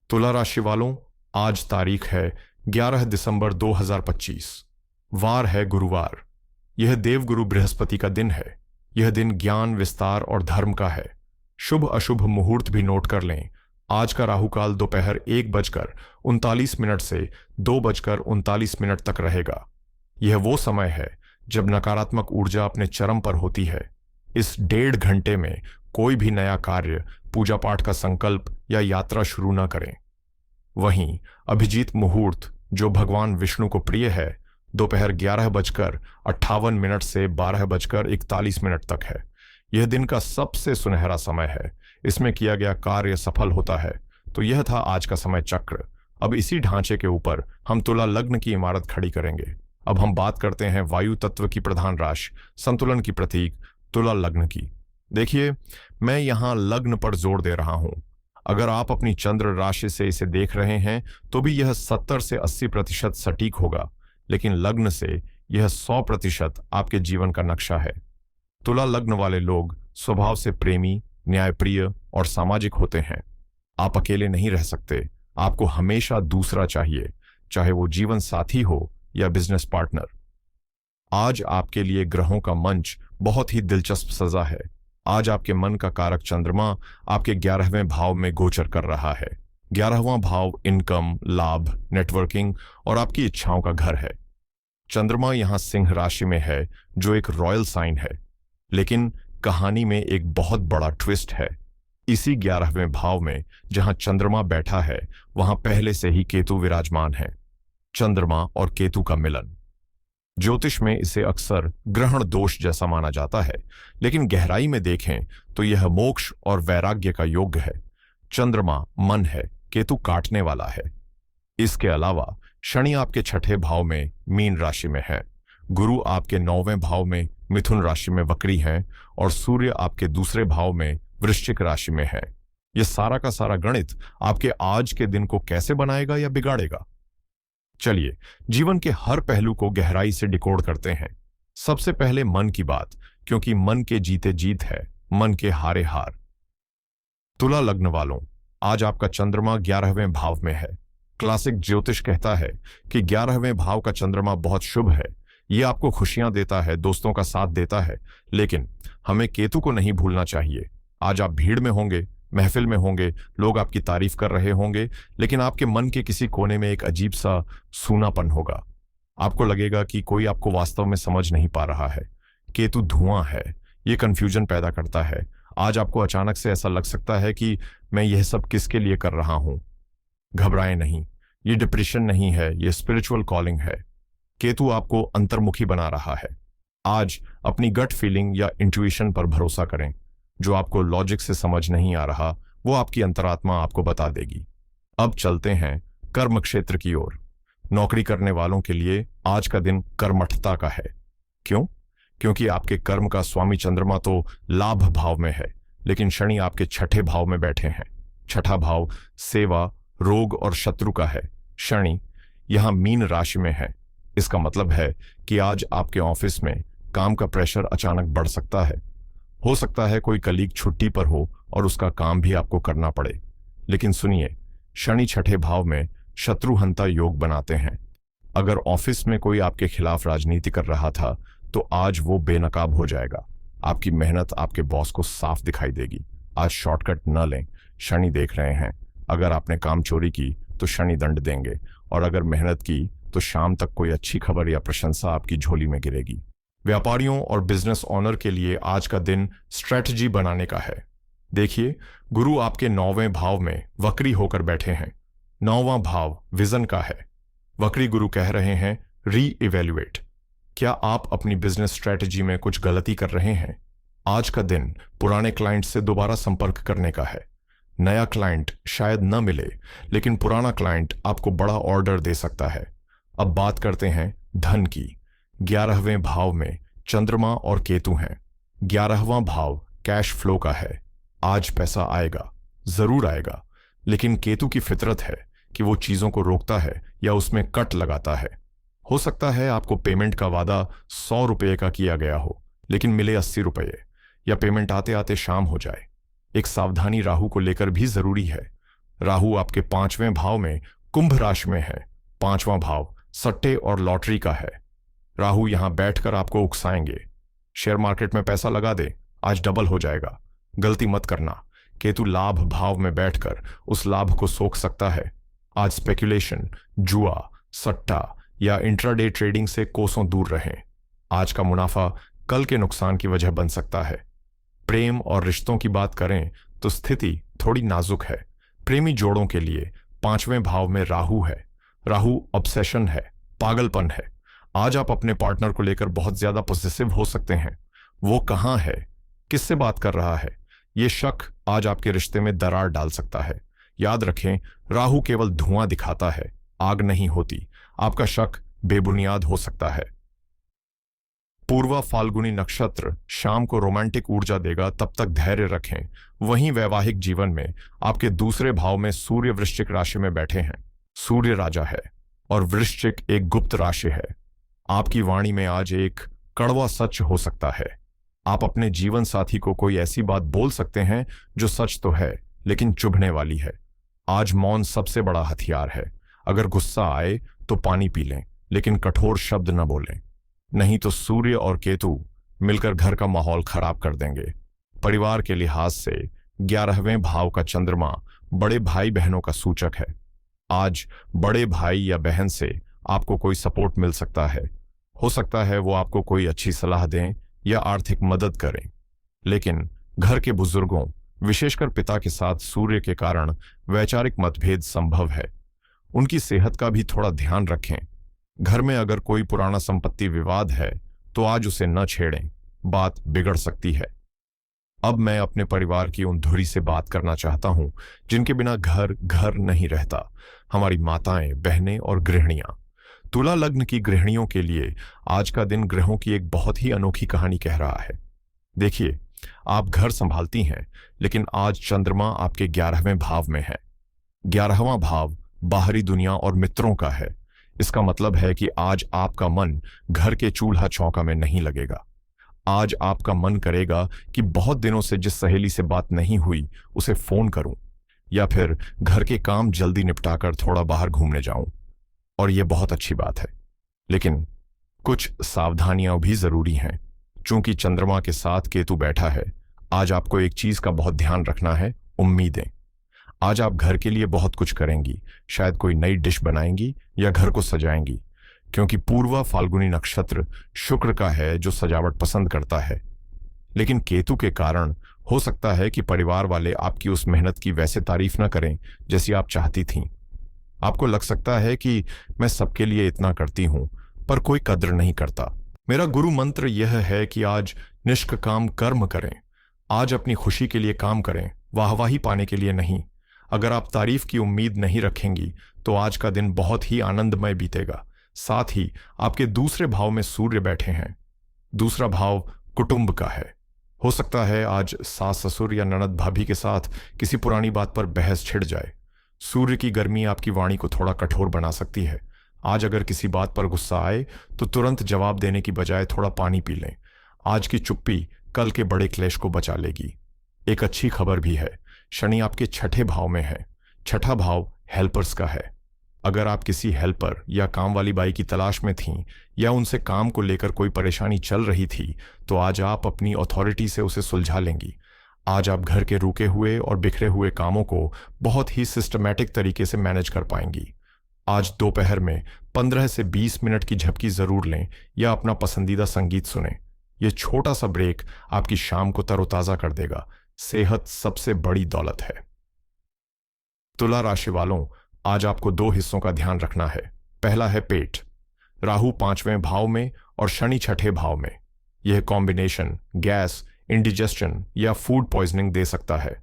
तुला राशि वालों, आज तारीख है 11 दिसंबर 2025। वार है गुरुवार। यह देवगुरु बृहस्पति का दिन है। यह दिन ज्ञान, विस्तार और धर्म का है। शुभ अशुभ मुहूर्त भी नोट कर लें। आज का राहुकाल दोपहर 1:39 से 2:39 तक रहेगा। यह वो समय है जब नकारात्मक ऊर्जा अपने चरम पर होती है। इस 1.5 घंटे में कोई भी नया कार्य, पूजा पाठ का संकल्प या यात्रा शुरू न करें। वहीं अभिजीत मुहूर्त, जो भगवान विष्णु को प्रिय है, दोपहर 11:58 से 12:41 तक है। यह दिन का सबसे सुनहरा समय है। इसमें किया गया कार्य सफल होता है। तो यह था आज का समय चक्र। अब इसी ढांचे के ऊपर हम तुला लग्न की इमारत खड़ी करेंगे। अब हम बात करते हैं वायु तत्व की प्रधान राशि, संतुलन की प्रतीक तुला लग्न की। देखिए, मैं यहां लग्न पर जोर दे रहा हूं। अगर आप अपनी चंद्र राशि से इसे देख रहे हैं तो भी यह 70 से 80% सटीक होगा, लेकिन लग्न से यह 100% आपके जीवन का नक्शा है। तुला लग्न वाले लोग स्वभाव से प्रेमी, न्यायप्रिय और सामाजिक होते हैं। आप अकेले नहीं रह सकते। आपको हमेशा दूसरा चाहिए, चाहे वो जीवन साथी हो या बिजनेस पार्टनर। आज आपके लिए ग्रहों का मंच बहुत ही दिलचस्प सजा है। आज आपके मन का कारक चंद्रमा आपके 11वें भाव में गोचर कर रहा है। 11वां भाव इनकम, लाभ, नेटवर्किंग और आपकी इच्छाओं का घर है। चंद्रमा यहां सिंह राशि में है, जो एक रॉयल साइन है। लेकिन कहानी में एक बहुत बड़ा ट्विस्ट है। इसी 11वें भाव में जहां चंद्रमा बैठा है, वहां पहले से ही केतु विराजमान है। चंद्रमा और केतु का मिलन। ज्योतिष में इसे अक्सर ग्रहण दोष जैसा माना जाता है, लेकिन गहराई में देखें तो यह मोक्ष और वैराग्य का योग है। चंद्रमा मन है, केतु काटने वाला है। इसके अलावा शनि आपके 6ठे भाव में मीन राशि में है, गुरु आपके 9वें भाव में मिथुन राशि में वक्री हैं और सूर्य आपके दूसरे भाव में वृश्चिक राशि में है। यह सारा का सारा गणित आपके आज के दिन को कैसे बनाएगा या बिगाड़ेगा? चलिए जीवन के हर पहलू को गहराई से डिकोड करते हैं। सबसे पहले मन की बात, क्योंकि मन के जीते जीत है, मन के हारे हार। तुला लग्न वालों, आज आपका चंद्रमा 11वें भाव में है। क्लासिक ज्योतिष कहता है कि 11वें भाव का चंद्रमा बहुत शुभ है। यह आपको खुशियां देता है, दोस्तों का साथ देता है। लेकिन हमें केतु को नहीं भूलना चाहिए। आज आप भीड़ में होंगे, महफिल में होंगे, लोग आपकी तारीफ कर रहे होंगे, लेकिन आपके मन के किसी कोने में एक अजीब सा सूनापन होगा। आपको लगेगा कि कोई आपको वास्तव में समझ नहीं पा रहा है। केतु धुआं है, ये कंफ्यूजन पैदा करता है। आज आपको अचानक से ऐसा लग सकता है कि मैं यह सब किसके लिए कर रहा हूं। घबराएं नहीं, ये डिप्रेशन नहीं है, ये स्पिरिचुअल कॉलिंग है। केतु आपको अंतर्मुखी बना रहा है। आज अपनी गट फीलिंग या इंट्यूशन पर भरोसा करें। जो आपको लॉजिक से समझ नहीं आ रहा, वो आपकी अंतरात्मा आपको बता देगी। अब चलते हैं कर्म क्षेत्र की ओर। नौकरी करने वालों के लिए आज का दिन कर्मठता का है। क्यों? क्योंकि आपके कर्म का स्वामी चंद्रमा तो लाभ भाव में है, लेकिन शनि आपके 6ठे भाव में बैठे हैं। 6ठा भाव सेवा, रोग और शत्रु का है। शनि यहां मीन राशि में है। इसका मतलब है कि आज आपके ऑफिस में काम का प्रेशर अचानक बढ़ सकता है। हो सकता है कोई कलीग छुट्टी पर हो और उसका काम भी आपको करना पड़े। लेकिन सुनिए, शनि 6ठे भाव में शत्रुहंता योग बनाते हैं। अगर ऑफिस में कोई आपके खिलाफ राजनीति कर रहा था, तो आज वो बेनकाब हो जाएगा। आपकी मेहनत आपके बॉस को साफ दिखाई देगी। आज शॉर्टकट न लें, शनि देख रहे हैं। अगर आपने काम चोरी की तो शनि दंड देंगे, और अगर मेहनत की तो शाम तक कोई अच्छी खबर या प्रशंसा आपकी झोली में गिरेगी। व्यापारियों और बिजनेस ऑनर के लिए आज का दिन स्ट्रेटजी बनाने का है। देखिए, गुरु आपके 9वें भाव में वक्री होकर बैठे हैं। 9वां भाव विजन का है। वक्री गुरु कह रहे हैं री इवेल्युएट। क्या आप अपनी बिजनेस स्ट्रेटजी में कुछ गलती कर रहे हैं? आज का दिन पुराने क्लाइंट से दोबारा संपर्क करने का है। नया क्लाइंट शायद न मिले, लेकिन पुराना क्लाइंट आपको बड़ा ऑर्डर दे सकता है। अब बात करते हैं धन की। 11वें भाव में चंद्रमा और केतु हैं। 11वां भाव कैश फ्लो का है। आज पैसा आएगा, जरूर आएगा, लेकिन केतु की फितरत है कि वो चीजों को रोकता है या उसमें कट लगाता है। हो सकता है आपको पेमेंट का वादा 100 रुपये का किया गया हो, लेकिन मिले 80 रुपये, या पेमेंट आते आते शाम हो जाए। एक सावधानी राहु को लेकर भी जरूरी है। राहु आपके 5वें भाव में कुंभ राशि में है। 5वां भाव सट्टे और लॉटरी का है। राहु यहां बैठकर आपको उकसाएंगे। शेयर मार्केट में पैसा लगा दे, आज डबल हो जाएगा। गलती मत करना। केतु लाभ भाव में बैठकर उस लाभ को सोख सकता है। आज स्पेकुलेशन, जुआ, सट्टा या इंट्राडे ट्रेडिंग से कोसों दूर रहें। आज का मुनाफा कल के नुकसान की वजह बन सकता है। प्रेम और रिश्तों की बात करें तो स्थिति थोड़ी नाजुक है। प्रेमी जोड़ों के लिए 5वें भाव में राहु है। राहु ऑब्सेशन है, पागलपन है। आज आप अपने पार्टनर को लेकर बहुत ज्यादा पॉसेसिव हो सकते हैं। वो कहाँ है, किससे बात कर रहा है, ये शक आज आपके रिश्ते में दरार डाल सकता है। याद रखें, राहु केवल धुआं दिखाता है, आग नहीं होती। आपका शक बेबुनियाद हो सकता है। पूर्वा फाल्गुनी नक्षत्र शाम को रोमांटिक ऊर्जा देगा, तब तक धैर्य रखें। वहीं वैवाहिक जीवन में आपके दूसरे भाव में सूर्य वृश्चिक राशि में बैठे हैं। सूर्य राजा है और वृश्चिक एक गुप्त राशि है। आपकी वाणी में आज एक कड़वा सच हो सकता है। आप अपने जीवन साथी को कोई ऐसी बात बोल सकते हैं जो सच तो है लेकिन चुभने वाली है। आज मौन सबसे बड़ा हथियार है। अगर गुस्सा आए तो पानी पी लें, लेकिन कठोर शब्द न बोलें, नहीं तो सूर्य और केतु मिलकर घर का माहौल खराब कर देंगे। परिवार के लिहाज से 11वें भाव का चंद्रमा बड़े भाई बहनों का सूचक है। आज बड़े भाई या बहन से आपको कोई सपोर्ट मिल सकता है। हो सकता है वो आपको कोई अच्छी सलाह दें या आर्थिक मदद करें। लेकिन घर के बुजुर्गों, विशेषकर पिता के साथ सूर्य के कारण वैचारिक मतभेद संभव है। उनकी सेहत का भी थोड़ा ध्यान रखें। घर में अगर कोई पुराना संपत्ति विवाद है तो आज उसे न छेड़ें, बात बिगड़ सकती है। अब मैं अपने परिवार की उन धुरी से बात करना चाहता हूं जिनके बिना घर घर नहीं रहता। हमारी माताएं, बहनें और गृहिणियां। तुला लग्न की गृहिणियों के लिए आज का दिन ग्रहों की एक बहुत ही अनोखी कहानी कह रहा है। देखिए, आप घर संभालती हैं, लेकिन आज चंद्रमा आपके 11वें भाव में है। 11वां भाव बाहरी दुनिया और मित्रों का है। इसका मतलब है कि आज आपका मन घर के चूल्हा चौका में नहीं लगेगा। आज आपका मन करेगा कि बहुत दिनों से जिस सहेली से बात नहीं हुई उसे फोन करूं, या फिर घर के काम जल्दी निपटाकर थोड़ा बाहर घूमने जाऊं। और यह बहुत अच्छी बात है, लेकिन कुछ सावधानियां भी जरूरी हैं। चूंकि चंद्रमा के साथ केतु बैठा है, आज आपको एक चीज का बहुत ध्यान रखना है, उम्मीदें। आज आप घर के लिए बहुत कुछ करेंगी, शायद कोई नई डिश बनाएंगी या घर को सजाएंगी, क्योंकि पूर्वा फाल्गुनी नक्षत्र शुक्र का है जो सजावट पसंद करता है। लेकिन केतु के कारण हो सकता है कि परिवार वाले आपकी उस मेहनत की वैसे तारीफ न करें जैसी आप चाहती थीं। आपको लग सकता है कि मैं सबके लिए इतना करती हूं पर कोई कद्र नहीं करता। मेरा गुरु मंत्र यह है कि आज निष्काम कर्म करें। आज अपनी खुशी के लिए काम करें, वाहवाही पाने के लिए नहीं। अगर आप तारीफ की उम्मीद नहीं रखेंगी तो आज का दिन बहुत ही आनंदमय बीतेगा। साथ ही आपके दूसरे भाव में सूर्य बैठे हैं। दूसरा भाव कुटुंब का है। हो सकता है आज सास ससुर या ननद भाभी के साथ किसी पुरानी बात पर बहस छिड़ जाए। सूर्य की गर्मी आपकी वाणी को थोड़ा कठोर बना सकती है। आज अगर किसी बात पर गुस्सा आए तो तुरंत जवाब देने की बजाय थोड़ा पानी पी लें। आज की चुप्पी कल के बड़े क्लेश को बचा लेगी। एक अच्छी खबर भी है, शनि आपके 6ठे भाव में है। 6ठा भाव हेल्पर्स का है। अगर आप किसी हेल्पर या काम वाली बाई की तलाश में थीं या उनसे काम को लेकर कोई परेशानी चल रही थी तो आज आप अपनी अथॉरिटी से उसे सुलझा लेंगी। आज आप घर के रुके हुए और बिखरे हुए कामों को बहुत ही सिस्टमैटिक तरीके से मैनेज कर पाएंगी। आज दोपहर में 15 से 20 मिनट की झपकी जरूर लें या अपना पसंदीदा संगीत सुनें। यह छोटा सा ब्रेक आपकी शाम को तरोताजा कर देगा। सेहत सबसे बड़ी दौलत है। तुला राशि वालों, आज आपको 2 हिस्सों का ध्यान रखना है। पहला है पेट। राहु 5वें भाव में और शनि 6ठे भाव में। यह कॉम्बिनेशन गैस, इंडिजेशन या फूड पॉइजनिंग दे सकता है।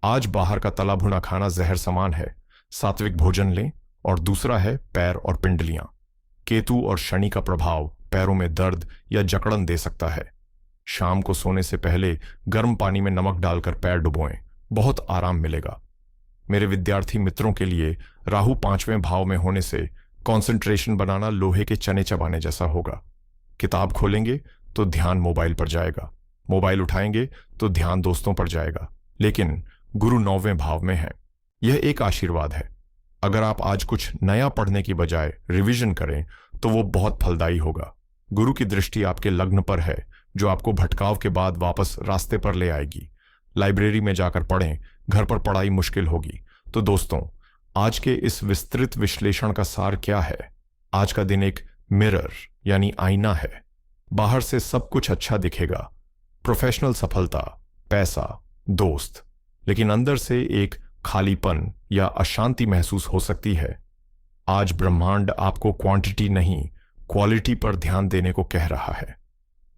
आज बाहर का तला भुना खाना जहर समान है। सात्विक भोजन लें। और दूसरा है पैर और पिंडलियां। केतु और शनि का प्रभाव पैरों में दर्द या जकड़न दे सकता है। शाम को सोने से पहले गर्म पानी में नमक डालकर पैर डुबोएं, बहुत आराम मिलेगा। मेरे विद्यार्थी मित्रों के लिए राहु 5वें भाव में होने से कंसंट्रेशन बनाना लोहे के चने चबाने जैसा होगा। किताब खोलेंगे तो ध्यान मोबाइल पर जाएगा, मोबाइल उठाएंगे तो ध्यान दोस्तों पर जाएगा। लेकिन गुरु 9वें भाव में है। यह एक आशीर्वाद है। अगर आप आज कुछ नया पढ़ने की बजाय रिवीजन करें तो वो बहुत फलदायी होगा। गुरु की दृष्टि आपके लग्न पर है, जो आपको भटकाव के बाद वापस रास्ते पर ले आएगी। लाइब्रेरी में जाकर पढ़ें, घर पर पढ़ाई मुश्किल होगी। तो दोस्तों, आज के इस विस्तृत विश्लेषण का सार क्या है? आज का दिन एक मिरर यानी आईना है। बाहर से सब कुछ अच्छा दिखेगा, प्रोफेशनल सफलता, पैसा, दोस्त, लेकिन अंदर से एक खालीपन या अशांति महसूस हो सकती है। आज ब्रह्मांड आपको क्वांटिटी नहीं, क्वालिटी पर ध्यान देने को कह रहा है।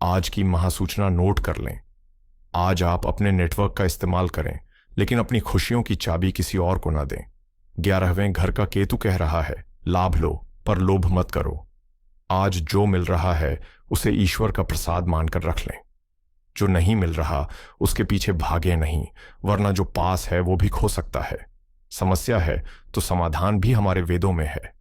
आज की महासूचना नोट कर लें। आज आप अपने नेटवर्क का इस्तेमाल करें, लेकिन अपनी खुशियों की चाबी किसी और को ना दें। 11वें घर का केतु कह रहा है, लाभ लो पर लोभ मत करो। आज जो मिल रहा है उसे ईश्वर का प्रसाद मानकर रख लें। जो नहीं मिल रहा उसके पीछे भागे नहीं, वरना जो पास है वो भी खो सकता है। समस्या है तो समाधान भी हमारे वेदों में है।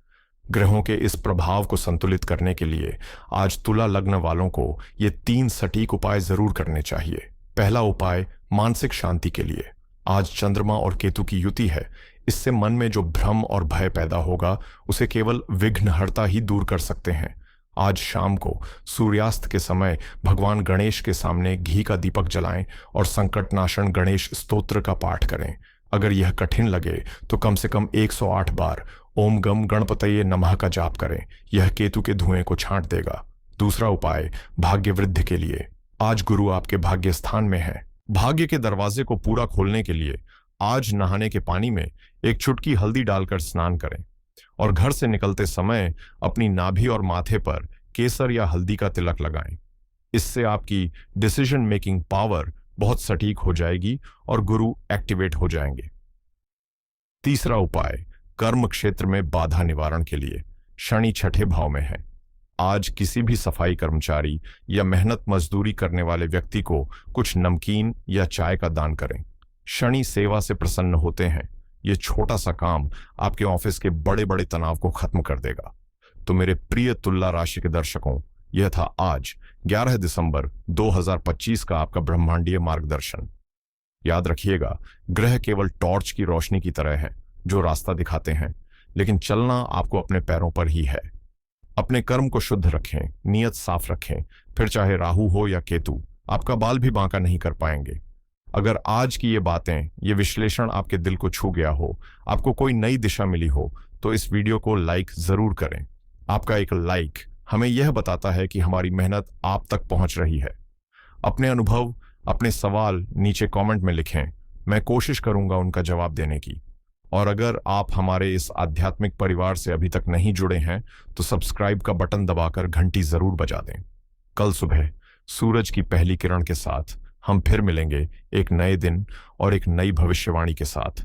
ग्रहों के इस प्रभाव को संतुलित करने के लिए आज तुला लग्न वालों को ये 3 सटीक उपाय जरूर करने चाहिए। पहला उपाय मानसिक शांति के लिए। आज चंद्रमा और केतु की युति है। इससे मन में जो भ्रम और भय पैदा होगा उसे केवल विघ्नहर्ता ही दूर कर सकते हैं। आज शाम को सूर्यास्त के समय भगवान गणेश के सामने घी का दीपक जलाएं और संकटनाशन गणेश स्तोत्र का पाठ करें। अगर यह कठिन लगे तो कम से कम 108 बार ओम गम गणपतये नमः का जाप करें। यह केतु के धुएं को छांट देगा। दूसरा उपाय भाग्य वृद्धि के लिए। आज गुरु आपके भाग्य स्थान में है। भाग्य के दरवाजे को पूरा खोलने के लिए आज नहाने के पानी में एक चुटकी हल्दी डालकर स्नान करें और घर से निकलते समय अपनी नाभि और माथे पर केसर या हल्दी का तिलक लगाएं। इससे आपकी डिसीजन मेकिंग पावर बहुत सटीक हो जाएगी और गुरु एक्टिवेट हो जाएंगे। तीसरा उपाय कर्म क्षेत्र में बाधा निवारण के लिए। शनि 6ठे भाव में है। आज किसी भी सफाई कर्मचारी या मेहनत मजदूरी करने वाले व्यक्ति को कुछ नमकीन या चाय का दान करें। शनि सेवा से प्रसन्न होते हैं। यह छोटा सा काम आपके ऑफिस के बड़े बड़े तनाव को खत्म कर देगा। तो मेरे प्रिय तुला राशि के दर्शकों, यह था आज 11 दिसंबर 2025 का आपका ब्रह्मांडीय मार्गदर्शन। याद रखिएगा, ग्रह केवल टॉर्च की रोशनी की तरह है जो रास्ता दिखाते हैं, लेकिन चलना आपको अपने पैरों पर ही है। अपने कर्म को शुद्ध रखें, नियत साफ रखें, फिर चाहे राहु हो या केतु, आपका बाल भी बांका नहीं कर पाएंगे। अगर आज की ये बातें, ये विश्लेषण आपके दिल को छू गया हो, आपको कोई नई दिशा मिली हो, तो इस वीडियो को लाइक जरूर करें। आपका एक लाइक हमें यह बताता है कि हमारी मेहनत आप तक पहुंच रही है। अपने अनुभव, अपने सवाल नीचे कमेंट में लिखें। मैं कोशिश करूंगा उनका जवाब देने की। और अगर आप हमारे इस आध्यात्मिक परिवार से अभी तक नहीं जुड़े हैं तो सब्सक्राइब का बटन दबाकर घंटी जरूर बजा दें। कल सुबह सूरज की पहली किरण के साथ हम फिर मिलेंगे, एक नए दिन और एक नई भविष्यवाणी के साथ।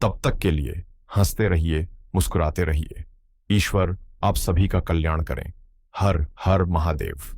तब तक के लिए हंसते रहिए, मुस्कुराते रहिए। ईश्वर आप सभी का कल्याण करें। हर हर महादेव।